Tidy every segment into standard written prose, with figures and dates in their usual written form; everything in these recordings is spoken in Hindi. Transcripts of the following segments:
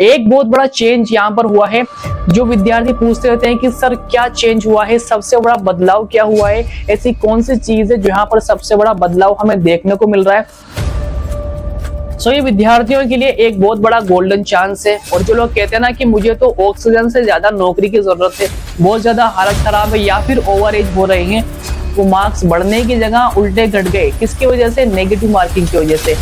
एक बहुत बड़ा चेंज यहाँ पर हुआ है। जो विद्यार्थी पूछते रहते हैं कि सर क्या चेंज हुआ है, सबसे बड़ा बदलाव क्या हुआ है, ऐसी कौन सी चीज है जहाँ पर सबसे बड़ा बदलाव हमें देखने को मिल रहा है। ये विद्यार्थियों के लिए एक बहुत बड़ा गोल्डन चांस है। और जो लोग कहते हैं ना कि मुझे तो ऑक्सीजन से ज्यादा नौकरी की जरूरत है, बहुत ज्यादा हालत खराब है या फिर ओवर एज हो रहे हैं, वो मार्क्स बढ़ने की जगह उल्टे घट गए। किसकी वजह से? नेगेटिव मार्किंग की वजह से।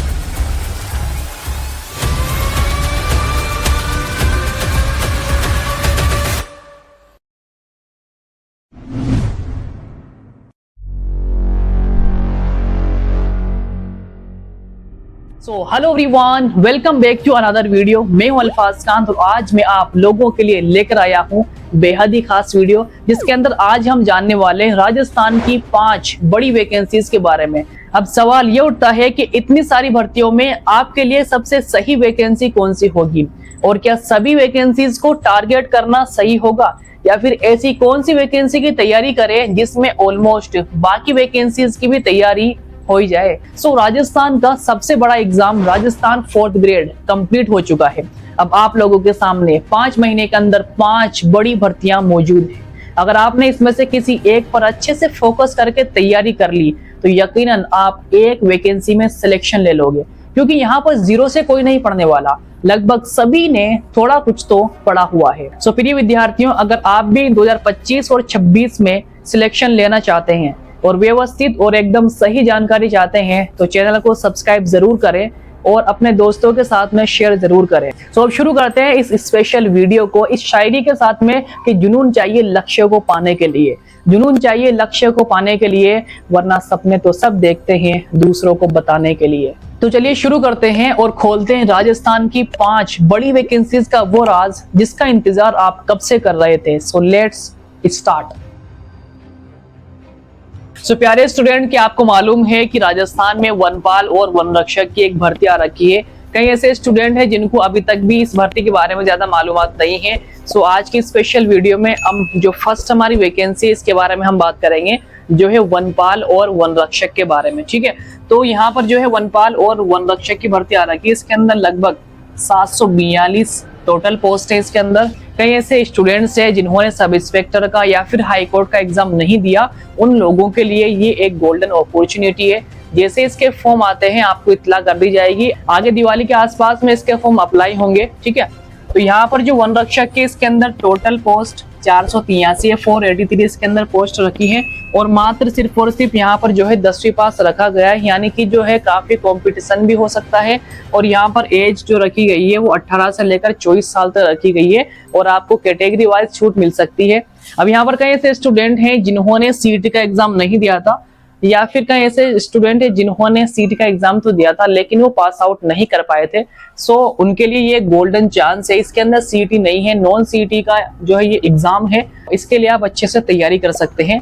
Hello everyone, welcome back to another video. मैं हूं अल्फाज खान और आज मैं आप लोगों के लिए लेकर आया हूं बेहद ही खास वीडियो, जिसके अंदर आज हम जानने वाले हैं राजस्थान की 5 बड़ी वैकेंसीज के बारे में। अब सवाल ये उठता है कि इतनी सारी भर्तियों में आपके लिए सबसे सही वैकेंसी कौन सी होगी, और क्या सभी वैकेंसीज को टारगेट करना सही होगा, या फिर ऐसी कौन सी वैकेंसी की तैयारी करें जिसमें ऑलमोस्ट बाकी वैकेंसीज की भी तैयारी हो ही जाए। राजस्थान का सबसे बड़ा exam Rajasthan 4th grade complete हो चुका है। अब आप लोगों के सामने 5 महीने के अंदर 5 बड़ी भर्तियां मौजूद हैं। अगर आपने इसमें से किसी एक पर अच्छे से फोकस करके तैयारी कर ली तो यकीनन आप एक वैकेंसी में सिलेक्शन ले लोगे, क्योंकि यहाँ पर जीरो से कोई नहीं पढ़ने वाला, लगभग सभी ने थोड़ा कुछ तो पढ़ा हुआ है। प्रिय विद्यार्थियों, अगर आप भी 2025 और 26 में सिलेक्शन लेना चाहते हैं और व्यवस्थित और एकदम सही जानकारी चाहते हैं तो चैनल को सब्सक्राइब जरूर करें और अपने दोस्तों के साथ में शेयर जरूर करें। अब शुरू करते हैं इस स्पेशल वीडियो को इस शायरी के साथ में कि जुनून चाहिए लक्ष्य को पाने के लिए, जुनून चाहिए लक्ष्य को पाने के लिए, वरना सपने तो सब देखते हैं दूसरों को बताने के लिए। तो चलिए शुरू करते हैं और खोलते हैं राजस्थान की 5 बड़ी वैकेंसीज का वो राज जिसका इंतजार आप कब से कर रहे थे। So let's start. प्यारे स्टूडेंट, क्या आपको मालूम है कि राजस्थान में वनपाल और वन रक्षक की एक भर्ती आ रखी है। कई ऐसे स्टूडेंट हैं जिनको अभी तक भी इस भर्ती के बारे में ज्यादा मालूमात नहीं है। आज की स्पेशल वीडियो में हम जो फर्स्ट हमारी वैकेंसी इसके बारे में हम बात करेंगे, जो है वनपाल और वन रक्षक के बारे में। ठीक है, तो यहाँ पर जो है वनपाल और वन रक्षक की भर्ती आ रखी है। इसके अंदर लगभग 742 टोटल पोस्ट है। इसके अंदर कई ऐसे स्टूडेंट्स हैं जिन्होंने सब इंस्पेक्टर का या फिर हाई कोर्ट का एग्जाम नहीं दिया, उन लोगों के लिए ये एक गोल्डन अपॉर्चुनिटी है। जैसे इसके फॉर्म आते हैं आपको इत्तला कर दी जाएगी, आगे दिवाली के आसपास में इसके फॉर्म अप्लाई होंगे। ठीक है, तो यहाँ पर जो वन रक्षक के इसके अंदर टोटल पोस्ट 483 है, 483 इसके अंदर पोस्ट रखी है, और मात्र सिर्फ और सिर्फ यहाँ पर जो है 10वीं पास रखा गया है, यानी कि जो है काफी कंपटीशन भी हो सकता है। और यहाँ पर एज जो रखी गई है वो 18 से लेकर 24 साल तक रखी गई है, और आपको कैटेगरी वाइज छूट मिल सकती है। अब यहाँ पर कई ऐसे स्टूडेंट हैं जिन्होंने सीईटी का एग्जाम नहीं दिया था, या फिर कई ऐसे स्टूडेंट है जिन्होंने सीईटी का एग्जाम तो दिया था लेकिन वो पास आउट नहीं कर पाए थे। उनके लिए ये गोल्डन चांस है। इसके अंदर सीईटी नहीं है, नॉन सीईटी का जो है ये एग्जाम है, इसके लिए आप अच्छे से तैयारी कर सकते हैं।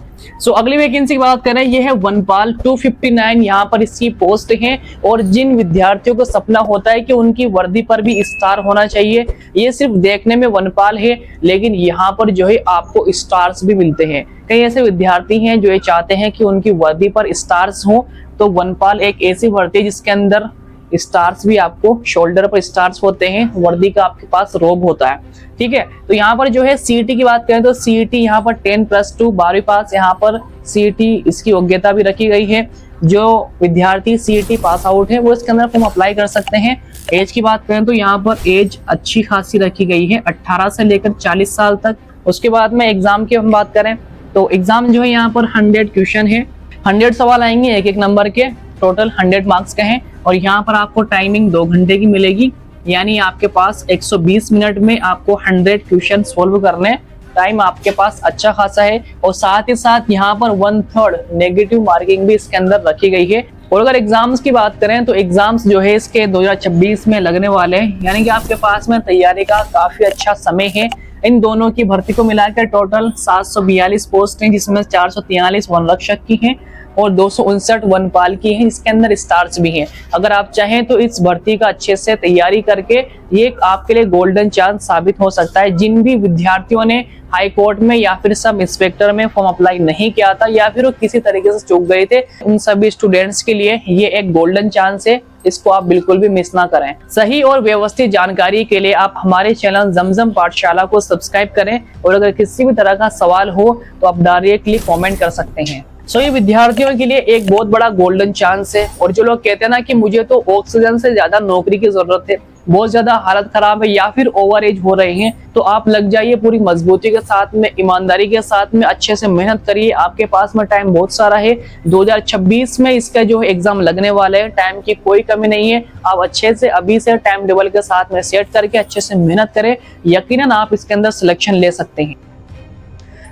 अगली वैकेंसी की बात करें, ये है वनपाल 259, यहाँ पर इसकी पोस्ट है। और जिन विद्यार्थियों को सपना होता है कि उनकी वर्दी पर भी स्टार होना चाहिए, ये सिर्फ देखने में वनपाल है लेकिन यहाँ पर जो है आपको स्टार्स भी मिलते हैं। कई ऐसे विद्यार्थी हैं जो ये चाहते हैं कि उनकी वर्दी पर स्टार्स हो, तो वनपाल एक ऐसी भर्ती है जिसके अंदर स्टार्स भी, आपको शोल्डर पर स्टार्स होते हैं, वर्दी का आपके पास रोब होता है। ठीक है, तो यहाँ पर जो है सीईटी की बात करें तो सीईटी यहाँ पर 10+2 12वीं पास, यहाँ पर सीईटी इसकी योग्यता भी रखी गई है। जो विद्यार्थी सीईटी पास आउट है वो इसके अंदर फॉर्म अप्लाई कर सकते हैं। एज की बात करें तो यहाँ पर एज अच्छी खासी रखी गई है, 18 से लेकर 40 साल तक। उसके बाद में एग्जाम की हम बात करें तो एग्जाम जो है यहाँ पर 100 क्वेश्चन है, 100 सवाल आएंगे एक एक नंबर के, टोटल 100 मार्क्स के हैं। और यहाँ पर आपको टाइमिंग 2 घंटे की मिलेगी, यानी आपके पास 120 मिनट में आपको 100 क्वेश्चन सोल्व करने, टाइम आपके पास अच्छा खासा है। और साथ ही साथ यहाँ पर 1/3 नेगेटिव मार्किंग भी इसके अंदर रखी गई है। और अगर एग्जाम्स की बात करें तो एग्जाम्स जो है इसके 2026 में लगने वाले हैं, यानी कि आपके पास में तैयारी का काफी अच्छा समय है। इन दोनों की भर्ती को मिलाकर टोटल 742 पोस्ट हैं, जिसमें 443 वन रक्षक की हैं और 259 वनपाल की हैं। इसके अंदर स्टार्स भी हैं। अगर आप चाहें तो इस भर्ती का अच्छे से तैयारी करके ये आपके लिए गोल्डन चांस साबित हो सकता है। जिन भी विद्यार्थियों ने हाई कोर्ट में या फिर सब इंस्पेक्टर में फॉर्म अप्लाई नहीं किया था या फिर वो किसी तरीके से चूक गए थे, उन सभी स्टूडेंट्स के लिए ये एक गोल्डन चांस है इसको आप बिल्कुल भी मिस ना करें। सही और व्यवस्थित जानकारी के लिए आप हमारे चैनल जमजम पाठशाला को सब्सक्राइब करें और अगर किसी भी तरह का सवाल हो तो आप डायरेक्टली कमेंट कर सकते हैं। ये विद्यार्थियों के लिए एक बहुत बड़ा गोल्डन चांस है। और जो लोग कहते हैं ना कि मुझे तो ऑक्सीजन से ज्यादा नौकरी की जरूरत है, बहुत ज्यादा हालत खराब है या फिर ओवर एज हो रहे हैं, तो आप लग जाइए पूरी मजबूती के साथ में, ईमानदारी के साथ में, अच्छे से मेहनत करिए। आपके पास में टाइम बहुत सारा है। 2026 में इसका जो एग्जाम लगने वाला है, टाइम की कोई कमी नहीं है। आप अच्छे से अभी से टाइम टेबल के साथ में सेट करके अच्छे से मेहनत करें, यकीनन आप इसके अंदर सिलेक्शन ले सकते हैं।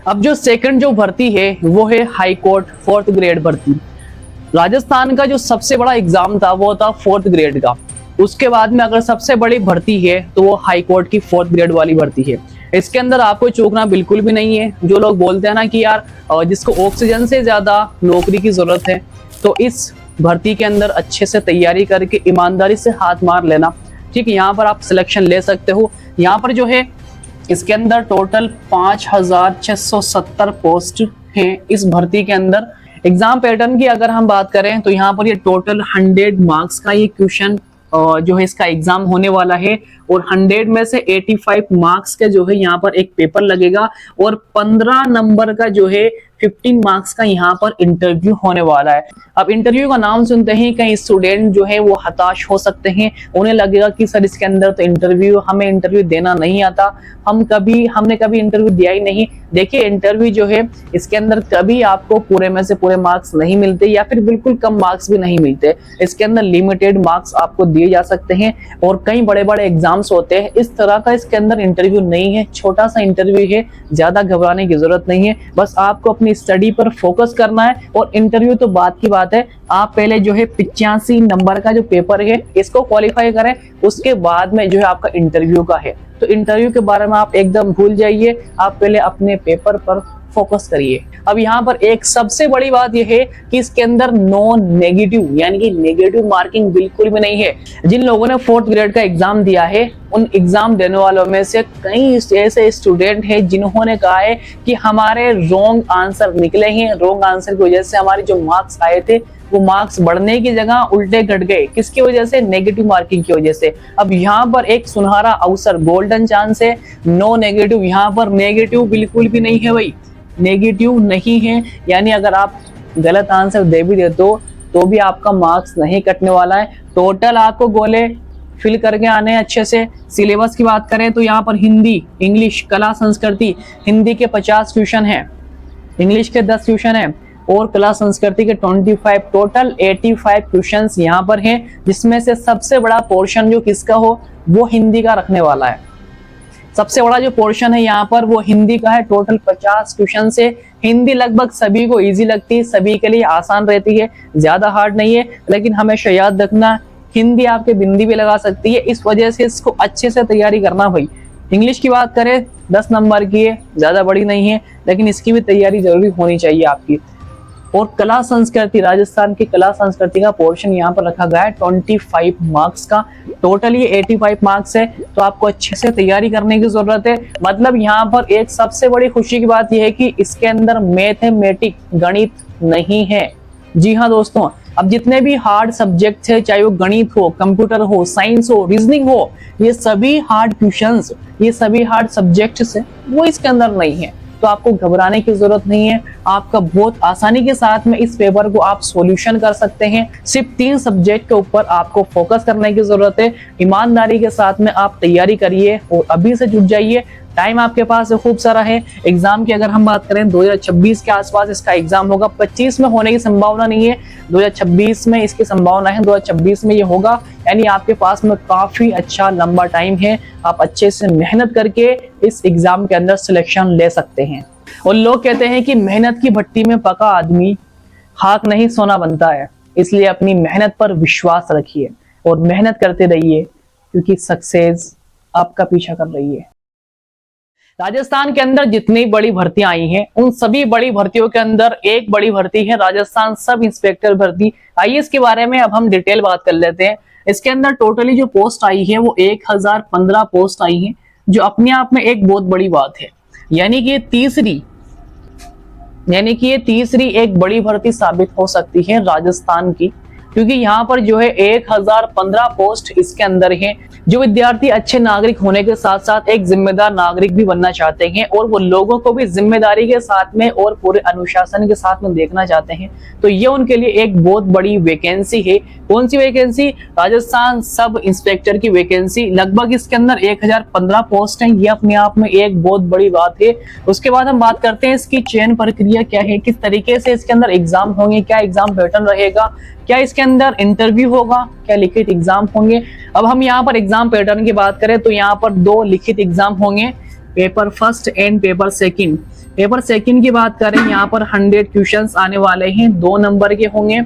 अब जो सेकंड जो भर्ती है वो है हाई कोर्ट 4th ग्रेड भर्ती। राजस्थान का जो सबसे बड़ा एग्जाम था वो था 4th ग्रेड का। उसके बाद में अगर सबसे बड़ी भर्ती है तो वो हाई कोर्ट की 4th ग्रेड वाली भर्ती है। इसके अंदर आपको चूकना बिल्कुल भी नहीं है। जो लोग बोलते हैं ना कि यार जिसको ऑक्सीजन से ज्यादा नौकरी की जरूरत है, तो इस भर्ती के अंदर अच्छे से तैयारी करके ईमानदारी से हाथ मार लेना। ठीक है, यहाँ पर आप सिलेक्शन ले सकते हो। यहाँ पर जो है इसके अंदर टोटल 5670 पोस्ट हैं इस भर्ती के अंदर। एग्जाम पैटर्न की अगर हम बात करें तो यहाँ पर ये टोटल 100 मार्क्स का ये क्वेश्चन जो है इसका एग्जाम होने वाला है। और 100 में से 85 मार्क्स का जो है यहाँ पर एक पेपर लगेगा और 15 नंबर का जो है 15 मार्क्स का यहाँ पर इंटरव्यू होने वाला है। अब इंटरव्यू का नाम सुनते ही कई स्टूडेंट जो है वो हताश हो सकते हैं। उन्हें लगेगा कि सर इसके अंदर तो इंटरव्यू, हमें इंटरव्यू देना नहीं आता, हमने कभी इंटरव्यू दिया ही नहीं। देखिए इंटरव्यू जो है इसके अंदर कभी आपको पूरे में से पूरे मार्क्स नहीं मिलते या फिर बिल्कुल कम मार्क्स भी नहीं मिलते। इसके अंदर लिमिटेड मार्क्स आपको दिए जा सकते हैं और कई बड़े बड़े एग्जाम्स होते हैं। इस तरह का इसके अंदर इंटरव्यू नहीं है, छोटा सा इंटरव्यू है, ज्यादा घबराने की जरूरत नहीं है। बस आपको अपनी स्टडी पर फोकस करना है और इंटरव्यू तो बात की बात है। आप पहले जो है 85 नंबर का जो पेपर है इसको क्वालिफाई करें, उसके बाद में जो है आपका इंटरव्यू का है। तो इंटरव्यू के बारे में आप एकदम भूल जाइए, आप पहले अपने पेपर पर फोकस करिए। अब यहाँ पर एक सबसे बड़ी बात यह है कि इसके अंदर नो नेगेटिव यानी कि नेगेटिव मार्किंग बिल्कुल भी नहीं है। जिन लोगों ने 4th ग्रेड का एग्जाम दिया है उन एग्जाम देने वालों में से कई ऐसे स्टूडेंट हैं जिन्होंने कहा है कि हमारे रॉन्ग आंसर निकले हैं, रॉन्ग आंसर की वजह से हमारे जो मार्क्स आए थे वो मार्क्स बढ़ने की जगह उल्टे घट गए। किसकी वजह से? नेगेटिव मार्किंग की वजह से। अब यहाँ पर एक सुनहरा अवसर, गोल्डन चांस है। नो नेगेटिव, यहाँ पर नेगेटिव बिल्कुल भी नहीं है भाई, नेगेटिव नहीं है। यानी अगर आप गलत आंसर दे भी देते हो तो भी आपका मार्क्स नहीं कटने वाला है। टोटल आपको गोले फिल करके आने हैं अच्छे से। सिलेबस की बात करें तो यहाँ पर हिंदी, इंग्लिश, कला, संस्कृति, हिंदी के 50 क्वेश्चन हैं, इंग्लिश के 10 क्वेश्चन हैं और कला संस्कृति के 25, टोटल 85 क्वेश्चंस यहाँ पर हैं, जिसमें से सबसे बड़ा पोर्शन जो किसका हो वो हिंदी का रखने वाला है। सबसे बड़ा जो पोर्शन है यहाँ पर वो हिंदी का है। टोटल 50 क्वेश्चन से हिंदी लगभग सभी को इजी लगती है, सभी के लिए आसान रहती है, ज्यादा हार्ड नहीं है। लेकिन हमेशा याद रखना हिंदी आपके बिंदी भी लगा सकती है, इस वजह से इसको अच्छे से तैयारी करना भाई। इंग्लिश की बात करें 10 नंबर की है, ज्यादा बड़ी नहीं है, लेकिन इसकी भी तैयारी जरूरी होनी चाहिए आपकी। और कला संस्कृति, राजस्थान की कला संस्कृति का पोर्शन यहाँ पर रखा गया है 25 मार्क्स का। टोटल ये 85 मार्क्स है, तो आपको अच्छे से तैयारी करने की जरूरत है। मतलब यहाँ पर एक सबसे बड़ी खुशी की बात यह है कि इसके अंदर मैथमेटिक, गणित नहीं है। जी हाँ दोस्तों, अब जितने भी हार्ड सब्जेक्ट है, चाहे वो गणित हो, कंप्यूटर हो, साइंस हो, रीजनिंग हो, ये सभी हार्ड क्वेश्चंस, ये सभी हार्ड सब्जेक्ट्स है, वो इसके अंदर नहीं है। तो आपको घबराने की जरूरत नहीं है। आपका बहुत आसानी के साथ में इस पेपर को आप सॉल्यूशन कर सकते हैं। सिर्फ 3 सब्जेक्ट के ऊपर आपको फोकस करने की जरूरत है। ईमानदारी के साथ में आप तैयारी करिए और अभी से जुट जाइए। टाइम आपके पास खूब सारा है। एग्जाम की अगर हम बात करें 2026 के आसपास इसका एग्जाम होगा। 25 में होने की संभावना नहीं है, 2026 में इसकी संभावना है, 2026 में ये होगा। यानी आपके पास में काफी अच्छा लंबा टाइम है। आप अच्छे से मेहनत करके इस एग्जाम के अंदर सिलेक्शन ले सकते हैं। और लोग कहते हैं कि मेहनत की भट्टी में पका आदमी खाक नहीं सोना बनता है, इसलिए अपनी मेहनत पर विश्वास रखिए और मेहनत करते रहिए, क्योंकि सक्सेस आपका पीछा कर रही है। राजस्थान के अंदर जितनी बड़ी भर्तियां आई हैं, उन सभी बड़ी भर्तियों के अंदर एक बड़ी भर्ती है राजस्थान सब इंस्पेक्टर भर्ती। आइए इसके बारे में अब हम डिटेल बात कर लेते हैं। इसके अंदर टोटली जो पोस्ट आई है वो 1015 पोस्ट आई है, जो अपने आप में एक बहुत बड़ी बात है। यानी कि ये तीसरी एक बड़ी भर्ती साबित हो सकती है राजस्थान की। क्योंकि यहाँ पर जो है 1015 पोस्ट इसके अंदर हैं। जो विद्यार्थी अच्छे नागरिक होने के साथ साथ एक जिम्मेदार नागरिक भी बनना चाहते हैं और वो लोगों को भी जिम्मेदारी के साथ में और पूरे अनुशासन के साथ में देखना चाहते हैं, तो ये उनके लिए एक बहुत बड़ी वैकेंसी है। कौन सी वैकेंसी? राजस्थान सब इंस्पेक्टर की वैकेंसी। लगभग इसके अंदर 1015 पोस्ट हैं। ये अपने आप में एक बहुत बड़ी बात है। उसके बाद हम बात करते हैं इसकी चयन प्रक्रिया क्या है, किस तरीके से इसके अंदर एग्जाम होंगे, क्या एग्जाम पैटर्न रहेगा, क्या इसके अंदर इंटरव्यू होगा, क्या लिखित एग्जाम होंगे। अब हम यहाँ पर एग्जाम पैटर्न की बात करें तो यहाँ पर 2 लिखित एग्जाम होंगे, paper first and paper second. Paper second की बात करें यहाँ पर 100 क्वेश्चंस आने वाले हैं, 2 नंबर के होंगे,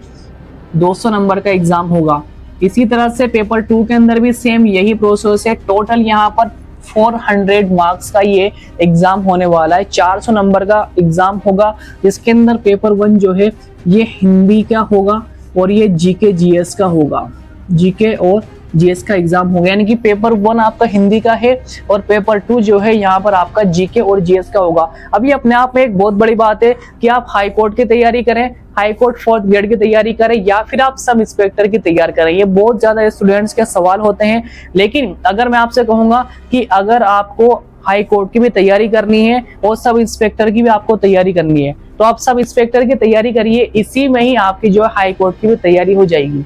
200 नंबर का एग्जाम होगा। इसी तरह से पेपर 2 के अंदर भी सेम यही प्रोसेस है। टोटल यहाँ पर 400 मार्क्स का ये एग्जाम होने वाला है, 400 नंबर का एग्जाम होगा, जिसके अंदर पेपर 1 जो है ये हिंदी का होगा और ये जीके जीएस का होगा। जीके और जीएस का एग्जाम होगा, यानी कि पेपर 1 आपका हिंदी का है और पेपर 2 जो है यहाँ पर आपका जीके और जीएस का होगा। अभी अपने आप में एक बहुत बड़ी बात है कि आप हाई कोर्ट की तैयारी करें, हाई कोर्ट 4th ग्रेड की तैयारी करें या फिर आप सब इंस्पेक्टर की तैयारी करें। ये बहुत ज्यादा स्टूडेंट्स के सवाल होते हैं, लेकिन अगर मैं आपसे कहूंगा कि अगर आपको हाई कोर्ट की भी तैयारी करनी है और सब इंस्पेक्टर की भी आपको तैयारी करनी है, तो आप सब इंस्पेक्टर की तैयारी करिए, इसी में ही आपकी जो है हाई कोर्ट की भी तैयारी हो जाएगी,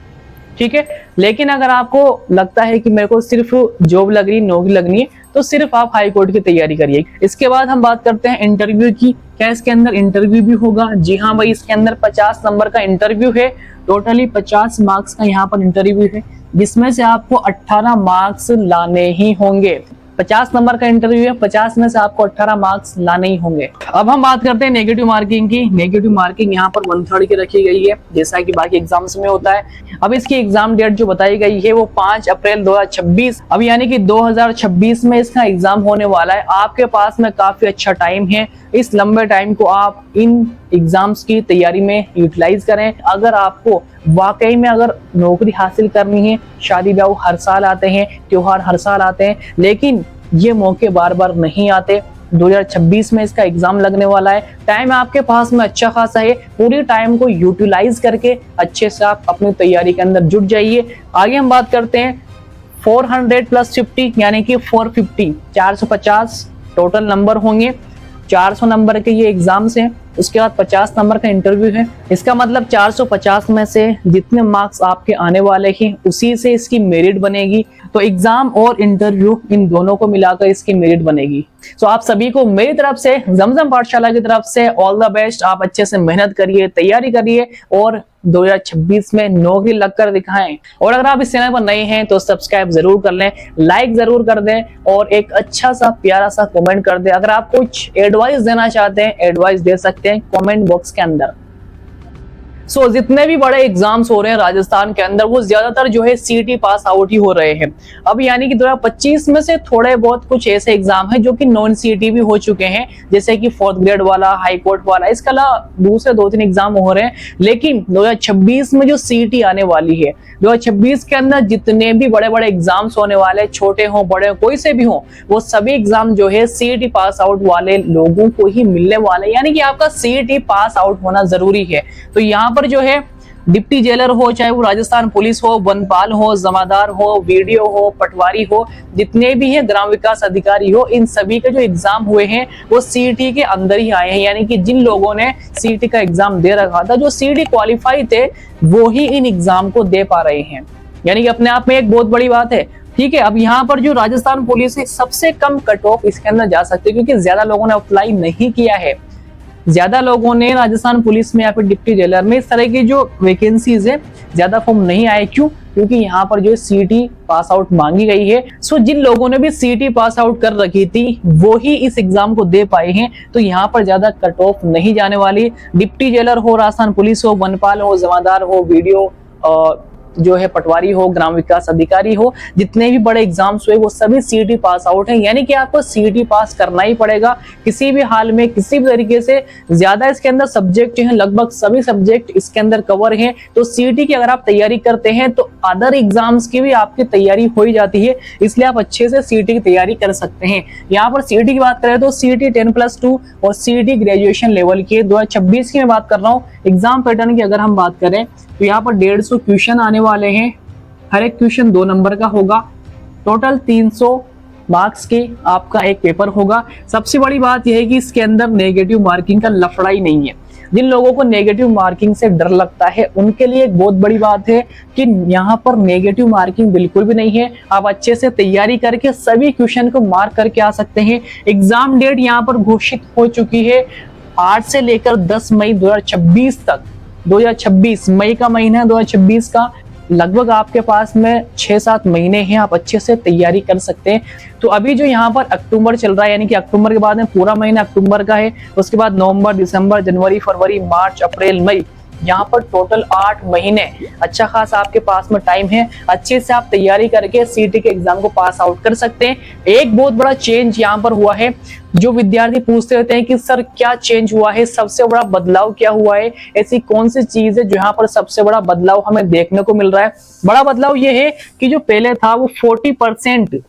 ठीक है। लेकिन अगर आपको लगता है कि मेरे को सिर्फ जॉब लग रही, नौकरी लगनी है, तो सिर्फ आप हाई कोर्ट की तैयारी करिए। इसके बाद हम बात करते हैं इंटरव्यू की। क्या इसके अंदर इंटरव्यू भी होगा? जी हाँ भाई, इसके अंदर 50 नंबर का इंटरव्यू है। टोटली 50 मार्क्स का यहाँ पर इंटरव्यू है, जिसमें से आपको 18 मार्क्स लाने ही होंगे। 50 नंबर का इंटरव्यू है, 50 में से आपको 18 मार्क्स लाने ही होंगे। अब हम बात करते हैं नेगेटिव मार्किंग की। नेगेटिव मार्किंग यहाँ पर 1/3 की रखी गई है, जैसा कि बाकी एग्जाम्स में होता है। अब इसकी एग्जाम डेट जो बताई गई है वो 5 अप्रैल 2026, अब यानी कि 2026 में इसका एग्जाम होने वाला है। आपके पास में काफी अच्छा टाइम है, इस लंबे टाइम को आप इन एग्जाम्स की तैयारी में यूटिलाइज करें। अगर आपको वाकई में अगर नौकरी हासिल करनी है, शादी ब्याह हर साल आते हैं, त्योहार हर साल आते हैं, लेकिन ये मौके बार बार नहीं आते। 2026 में इसका एग्जाम लगने वाला है, टाइम आपके पास में अच्छा खासा है, पूरी टाइम को यूटिलाइज करके अच्छे से आप अपनी तैयारी के अंदर जुट जाइए। आगे हम बात करते हैं 400 + 50 यानी कि 450, 450 टोटल नंबर होंगे। 400 नंबर के ये एग्जाम्स हैं, उसके बाद 50 नंबर का इंटरव्यू है। इसका मतलब 450 में से जितने मार्क्स आपके आने वाले हैं उसी से इसकी मेरिट बनेगी। तो एग्जाम और इंटरव्यू इन दोनों को मिलाकर इसकी मेरिट बनेगी। तो आप सभी को मेरी तरफ से, जमजम पाठशाला की तरफ से ऑल द बेस्ट। आप अच्छे से मेहनत करिए, तैयारी करिए और 2026 में नौकरी लगकर दिखाएं। और अगर आप इस चैनल पर नए हैं तो सब्सक्राइब जरूर कर लें, लाइक जरूर कर दें और एक अच्छा सा प्यारा सा कमेंट कर दें। अगर आप कुछ एडवाइस देना चाहते हैं, एडवाइस दे सकते हैं कमेंट बॉक्स के अंदर। जितने भी बड़े एग्जाम्स हो रहे हैं राजस्थान के अंदर, वो ज्यादातर जो है सीटी पास आउट ही हो रहे हैं। अब यानी कि 2025 में से थोड़े बहुत कुछ ऐसे एग्जाम हैं जो कि नॉन सीटी भी हो चुके हैं, जैसे कि 4th ग्रेड वाला, हाई कोर्ट वाला, इसके अलावा दूसरे 2-3 एग्जाम हो रहे हैं। लेकिन 2026 में जो सीटी आने वाली है, 2026 के अंदर जितने भी बड़े बड़े एग्जाम्स होने वाले, छोटे हो बड़े हो कोई से भी हो, वो सभी एग्जाम जो है सीटी पास आउट वाले लोगों को ही मिलने वाले, यानी कि आपका सीटी पास आउट होना जरूरी है। तो यहाँ पर जो है डिप्टी जेलर हो, चाहे वो राजस्थान पुलिस हो, वनपाल हो, जमादार हो, वीडियो हो, पटवारी हो, जितने भी है ग्राम विकास अधिकारी हो, इन सभी के जो एग्जाम हुए हैं वो सीटी के अंदर ही आए हैं। यानी कि जिन लोगों ने सीटी का एग्जाम दे रखा था, जो सीटी क्वालिफाई थे, वो ही इन एग्जाम को दे पा रहे हैं, यानी कि अपने आप में एक बहुत बड़ी बात है। ठीक है, अब यहाँ पर जो राजस्थान पुलिस है, सबसे कम कट ऑफ इसके अंदर जा सकते हैं, क्योंकि ज्यादा लोगों ने अप्लाई नहीं किया है। ज्यादा लोगों ने राजस्थान पुलिस में या फिर डिप्टी जेलर में इस तरह की जो वैकेंसीज है, ज्यादा फॉर्म नहीं आए। क्यों? क्योंकि यहाँ पर जो सीटी पास आउट मांगी गई है। जिन लोगों ने भी सीटी पास आउट कर रखी थी वो ही इस एग्जाम को दे पाए हैं, तो यहाँ पर ज्यादा कट ऑफ नहीं जाने वाली। डिप्टी जेलर हो, राजस्थान पुलिस हो, वनपाल हो, जमादार हो, वीडियो जो है पटवारी हो, ग्राम विकास अधिकारी हो, जितने भी बड़े एग्जाम्स हुए वो सभी सीटी पास आउट हैं। यानी कि आपको सीटी पास करना ही पड़ेगा किसी भी हाल में, किसी भी तरीके से। ज्यादा इसके अंदर सब्जेक्ट हैं, लगभग सभी सब्जेक्ट इसके अंदर कवर हैं। तो सीटी की अगर आप तैयारी करते हैं तो अदर एग्जाम्स की भी आपकी तैयारी हो ही जाती है, इसलिए आप अच्छे से सीटी की तैयारी कर सकते हैं। यहाँ पर सीटी की बात करें तो सीटी 10+2 और सीटी ग्रेजुएशन लेवल की 2026 की मैं बात कर रहा हूँ। एग्जाम पैटर्न की अगर हम बात करें, तो यहाँ पर 150 क्वेश्चन आने वाले हैं। हर एक क्वेश्चन 2 नंबर का होगा। टोटल 300 मार्क्स के आपका एक पेपर होगा। सबसे बड़ी बात यह है कि इसके अंदर नेगेटिव मार्किंग का लफड़ा ही नहीं है। जिन लोगों को नेगेटिव मार्किंग से डर लगता है उनके लिए एक बहुत बड़ी बात है कि यहाँ पर नेगेटिव मार्किंग बिल्कुल भी नहीं है। आप अच्छे से तैयारी करके सभी क्वेश्चन को मार्क करके आ सकते हैं। एग्जाम डेट यहाँ पर घोषित हो चुकी है 8 से लेकर 10 मई 2026 तक। 2026 मई का महीना 2026 का, लगभग आपके पास में 6-7 महीने हैं, आप अच्छे से तैयारी कर सकते हैं। तो अभी जो यहाँ पर अक्टूबर चल रहा है, यानी कि अक्टूबर के बाद में पूरा महीना अक्टूबर का है, उसके बाद नवंबर, दिसंबर, जनवरी, फरवरी, मार्च, अप्रैल, मई, यहाँ पर टोटल 8 महीने अच्छा खासा आपके पास में टाइम है। अच्छे से आप तैयारी करके सीटी के एग्जाम को पास आउट कर सकते हैं। एक बहुत बड़ा चेंज यहाँ पर हुआ है। जो विद्यार्थी पूछते रहते हैं कि सर क्या चेंज हुआ है, सबसे बड़ा बदलाव क्या हुआ है, ऐसी कौन सी चीज है जो यहाँ पर सबसे बड़ा बदलाव हमें देखने को मिल रहा है। बड़ा बदलाव ये है कि जो पहले था वो 40%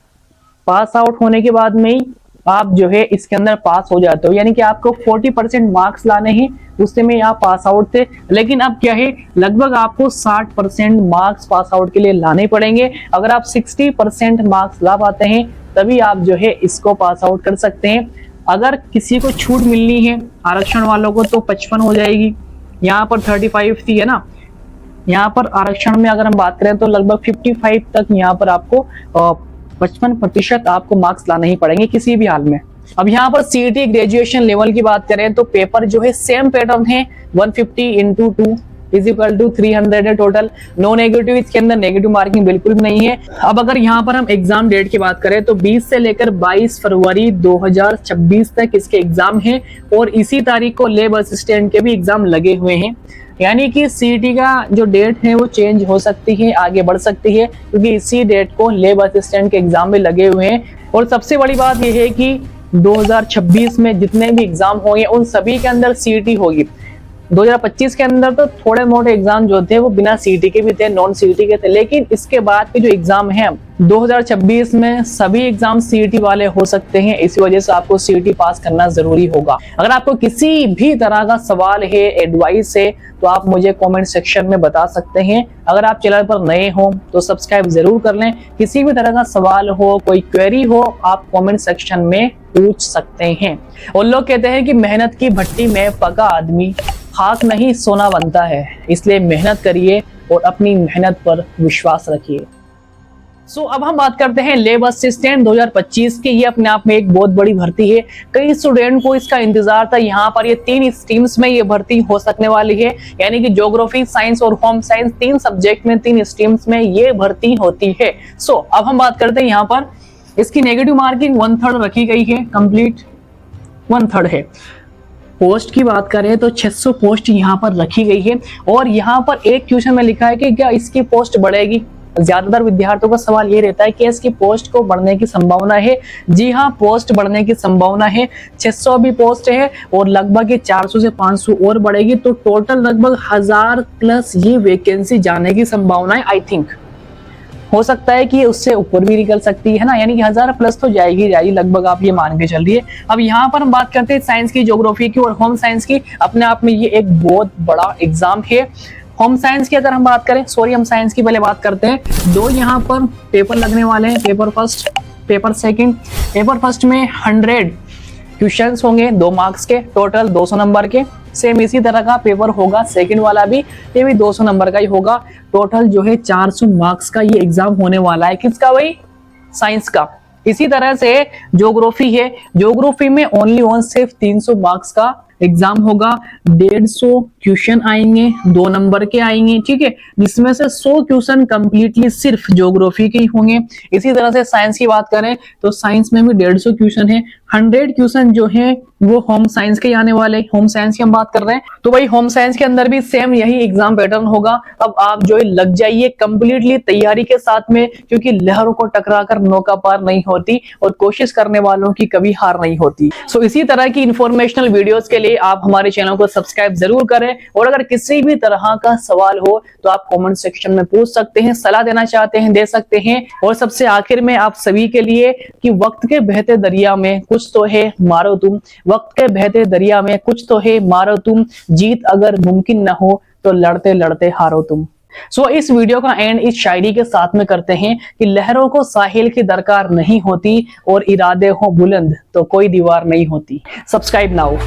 पास आउट होने के बाद में ही आप जो है इसके अंदर पास हो जाते हो, यानी कि आपको 40% मार्क्स लाने हैं, उससे में यहाँ पास आउट थे। लेकिन अब क्या है, लगभग आपको 60% मार्क्स पास आउट के लिए लाने पड़ेंगे। अगर आप 60% मार्क्स ला पाते हैं तभी आप जो है इसको पास आउट कर सकते हैं। अगर किसी को छूट मिलनी है आरक्षण वालों को तो 55 हो जाएगी। यहाँ पर 35 थी है ना, यहाँ पर आरक्षण में अगर हम बात करें तो लगभग 55 तक यहाँ पर आपको 55% आपको मार्क्स लाने ही पड़ेंगे किसी भी हाल में। अब यहाँ पर सीईटी ग्रेजुएशन लेवल की बात करें तो पेपर जो है सेम पैटर्न है, 150 × 2 = 300 है टोटल। नो नेगेटिव, इसके अंदर नेगेटिव मार्किंग बिल्कुल भी नहीं है। अब अगर यहाँ पर हम एग्जाम डेट की बात करें तो 20 से लेकर 22 फरवरी 2026 तक इसके एग्जाम है, और इसी तारीख को लैब असिस्टेंट के भी एग्जाम लगे हुए हैं। यानी कि सीईटी का जो डेट है वो चेंज हो सकती है, आगे बढ़ सकती है, क्योंकि इसी डेट को लैब असिस्टेंट के एग्जाम में लगे हुए हैं। और सबसे बड़ी बात यह है कि 2026 में जितने भी एग्जाम होंगे उन सभी के अंदर सीईटी होगी। 2025 के अंदर तो थोड़े मोटे एग्जाम जो थे वो बिना सीईटी के भी थे, नॉन सीईटी के थे, लेकिन इसके बाद के जो एग्जाम हैं 2026 में सभी एग्जाम सीईटी वाले हो सकते हैं। इसी वजह से आपको सीईटी पास करना जरूरी होगा। अगर आपको किसी भी तरह का सवाल है, एडवाइस है, तो आप मुझे कमेंट सेक्शन में बता सकते हैं। अगर आप चैनल पर नए हो तो सब्सक्राइब जरूर कर लें। किसी भी तरह का सवाल हो, कोई क्वेरी हो, आप कमेंट सेक्शन में पूछ सकते हैं। और लोग कहते हैं कि मेहनत की भट्टी में पका आदमी खाक नहीं सोना बनता है, इसलिए मेहनत करिए और अपनी मेहनत पर विश्वास रखिए। अब हम बात करते हैं लैब असिस्टेंट 2025 की। ये अपने आप में एक बहुत बड़ी भर्ती है। कई स्टूडेंट को इसका इंतजार था। यहाँ पर ये 3 स्ट्रीम्स में ये भर्ती हो सकने वाली है, यानी कि ज्योग्राफी, साइंस और होम साइंस, 3 सब्जेक्ट में 3 स्ट्रीम्स में ये भर्ती होती है। अब हम बात करते हैं यहाँ पर इसकी नेगेटिव मार्किंग 1/3 रखी गई है, कंप्लीट 1/3 है। पोस्ट की बात करें तो 600 पोस्ट यहाँ पर रखी गई है, और यहाँ पर एक क्वेश्चन में लिखा है कि क्या इसकी पोस्ट बढ़ेगी। ज्यादातर विद्यार्थियों का सवाल ये रहता है कि इसकी पोस्ट को बढ़ने की संभावना है। जी हाँ, पोस्ट बढ़ने की संभावना है। 600 भी पोस्ट है और लगभग ये 400 से 500 और बढ़ेगी, तो टोटल लगभग 1000+ ये वैकेंसी जाने की संभावना है। आई थिंक हो सकता है कि उससे ऊपर भी निकल सकती है ना, यानी कि 1000+ तो जाएगी लगभग, आप ये मान के चलिए। अब यहाँ पर हम बात करते हैं साइंस की, ज्योग्राफी की और होम साइंस की। अपने आप में ये एक बहुत बड़ा एग्जाम है। होम साइंस की अगर हम बात करें, हम साइंस की पहले बात करते हैं। 2 यहाँ पर पेपर लगने वाले हैं, paper first, paper second. Paper first में 100 क्वेश्चंस होंगे 2 मार्क्स के, टोटल 200 नंबर के। सेम इसी तरह का पेपर होगा सेकंड वाला भी, ये भी 200 नंबर का ही होगा। टोटल जो है 400 मार्क्स का ये एग्जाम होने वाला है। किसका भाई? साइंस का। इसी तरह से ज्योग्राफी है, ज्योग्राफी में ओनली सिर्फ 300 मार्क्स का एग्जाम होगा। 150 क्वेश्चन आएंगे, 2 नंबर के आएंगे, ठीक है, जिसमें से 100 क्वेश्चन कंप्लीटली सिर्फ ज्योग्राफी के ही होंगे। इसी तरह से साइंस की बात करें तो साइंस में भी 150 क्वेश्चन है। 100 क्वेश्चन जो है वो होम साइंस के आने वाले, होम साइंस की हम बात कर रहे हैं। तो भाई होम साइंस के अंदर भी सेम यही एग्जाम पैटर्न होगा। अब आप जो है लग जाइए कंप्लीटली तैयारी के साथ में, क्योंकि लहरों को टकराकर नौका पार नहीं होती और कोशिश करने वालों की कभी हार नहीं होती। इसी तरह की इंफॉर्मेशनल वीडियोस के लिए आप हमारे चैनल को सब्सक्राइब जरूर करें, और अगर किसी भी तरह का सवाल हो तो आप कमेंट सेक्शन में पूछ सकते हैं, सलाह देना चाहते हैं दे सकते हैं। और सबसे आखिर में आप सभी के लिए कि वक्त के बहते दरिया में कुछ तो है मारो तुम, वक्त के बहते दरिया में कुछ तो है मारो तुम, जीत अगर मुमकिन न हो तो लड़ते लड़ते हारो तुम। सो इस वीडियो का एंड इस शायरी के साथ में करते हैं कि लहरों को साहिल की दरकार नहीं होती और इरादे हो बुलंद तो कोई दीवार नहीं होती। Subscribe now.